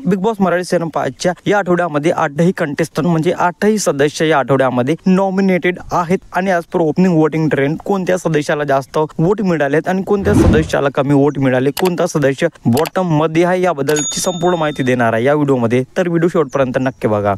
Big boss Marathi season 5च्या या आठवड्यामध्ये 8ही contestant म्हणजे 8ही सदस्य या आठवड्यामध्ये नॉमिनेटेड आहेत आणि आज पर ओपनिंग वोटिंग ट्रेंड कोणत्या सदस्याला जास्त वोट मिळालेत आणि कोणत्या सदस्याला कमी वोट मिळाले, कोणता सदस्य बॉटम मध्ये आहे याबद्दलची संपूर्ण माहिती देणार आहे या व्हिडिओमध्ये, तर व्हिडिओ शेवटपर्यंत नक्की बघा।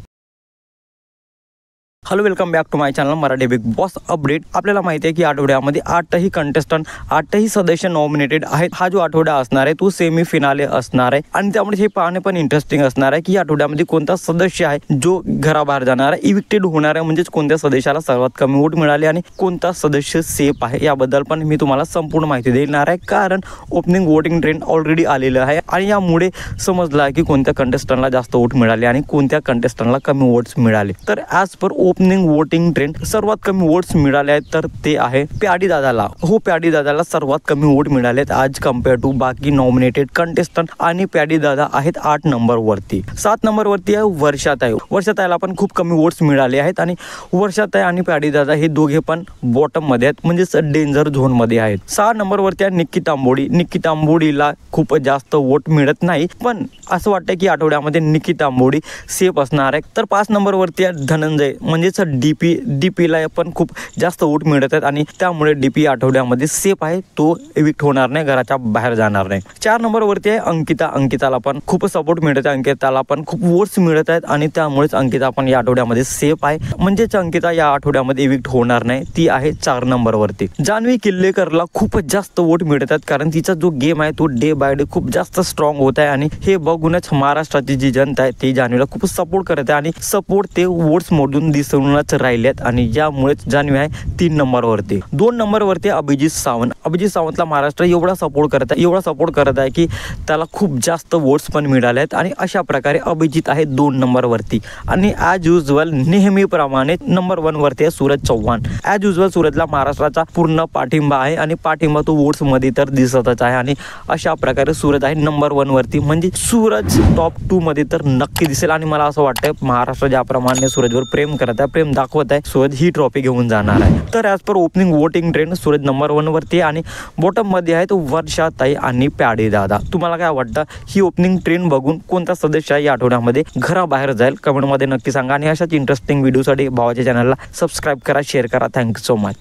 Hello, welcome back to my channel Marathi Bigg Boss update. आपल्याला माहिती आहे की आठवड्यामध्ये 8ही कंटेस्टंट 8ही सदस्य नॉमिनेटेड आहेत। हा जो आठवडा असणार आहे तो सेमी फिनाले असणार आहे आणि त्यामुळे हे पाहणे पण इंटरेस्टिंग असणार आहे की या आठवड्यामध्ये कोणता सदस्य आहे जो घराबाहेर जाणार आहे, इविक्टेड होणार आहे, म्हणजे कोणत्या सदस्याला सर्वात कमी वोट मिळाले आणि कोणता सदस्य सेफ आहे याबद्दल पण मी तुम्हाला संपूर्ण माहिती देणार आहे। कारण ओपनिंग वोटिंग ट्रेंड ऑलरेडी आलेलं आहे आणि यामुळे समजलं आहे की कोणत्या कंटेस्टंटला जास्त वोट मिळाले आणि कोणत्या कंटेस्टंटला कमी वोट्स मिळाले। तर as per opening voting trend सर्वात कमी वोट्स मिळाले आहेत तर ते आहे प्याडी दादाला। हो, प्याडी दादाला सर्वात कमी वोट मिळालेत आज कम्पेअर टू बाकी नॉमिनेटेड कंटेस्टंट आणि प्याडी दादा आहेत 8 नंबर वरती। 7 नंबर वरती आहे वर्षाताई। वर्षाताईला पण खूप कमी वोट्स मिळाले आहेत आणि वर्षाताई आणि प्याडी दादा हे दोघे पण बॉटम मध्ये आहेत, म्हणजे डेंजर झोन मध्ये आहेत। 6 नंबर वरती आहे निक्की तांबोळी। निक्की तांबोळीला खूप जास्त वोट मिळत नाही, पण असं वाटतं की आठवड्यामध्ये निक्की तांबोळी सेफ असणार आहे। तर 5 नंबर वरती आहे धनंजय, म्हणजेच डीपीला पण खूप जास्त वोट मिळत आहेत आणि त्यामुळे डीपी आठवड्यामध्ये सेफ आहे, तो एविक्ट होणार नाही, घराच्या बाहेर जाणार नाही। 4 नंबर वरती आहे अंकिता। अंकिताला पण खूप सपोर्ट मिळत आहे, अंकिताला पण खूप वोट्स मिळत आहेत आणि त्यामुळेच अंकिता पण या आठवड्यामध्ये सेफ आहे, म्हणजेच अंकिता या आठवड्यामध्ये एविक्ट होणार नाही, ती आहे 4 नंबर वरती। जान्हवी किल्लेकरला खूपच जास्त वोट मिळत आहेत कारण तिचा जो गेम आहे तो डे बाय डे खूप जास्त स्ट्रॉंग होत आहे आणि हे बघूनच महाराष्ट्राची जी जनता आहे ती जान्हवीला खूप सपोर्ट करत आहे आणि सपोर्ट ते वोट्स मधून दिसूनच राहिलेत आणि यामुळेच जान्हवी आहे 3 नंबर वरती। 2 नंबर वरती अभिजित सावंत। अभिजित सावंतला महाराष्ट्र एवढा सपोर्ट करत आहे की त्याला खूप जास्त वोट्स पण मिळाले आहेत आणि अशा प्रकारे अभिजित आहे 2 नंबर वरती। आणि ॲज युजल नेहमीप्रमाणे नंबर 1 वरती आहे सूरज चव्हाण। ॲज युजल सूरजला महाराष्ट्राचा पूर्ण पाठिंबा आहे आणि पाठिंबा तो वोट्स मध्ये तर दिसतच आहे आणि अशा प्रकारे सूरज आहे नंबर 1 वरती, म्हणजे सूरज टॉप 2 मध्ये तर नक्की दिसेल आणि मला असं वाटतंय महाराष्ट्र ज्याप्रमाणे सूरजवर प्रेम करत आहे, प्रेम दाखवत आहे, सूरज ही ट्रॉफी घेऊन जाणार आहे। तर as per opening voting trend Suraj number 1 वरती आणि बॉटम मध्ये आहेत वर्षाताई आणि प्याडी दादा। तुम्हाला काय वाटतं, ही ओपनिंग ट्रेंड बघून कोणता सदस्य या आठवड्यामध्ये घराबाहेर जाईल कमेंट मध्ये नक्की सांगा आणि अशाच इंटरेस्टिंग व्हिडिओसाठी भावाच्या चॅनलला सबस्क्राईब करा, शेअर करा। Thank you so much.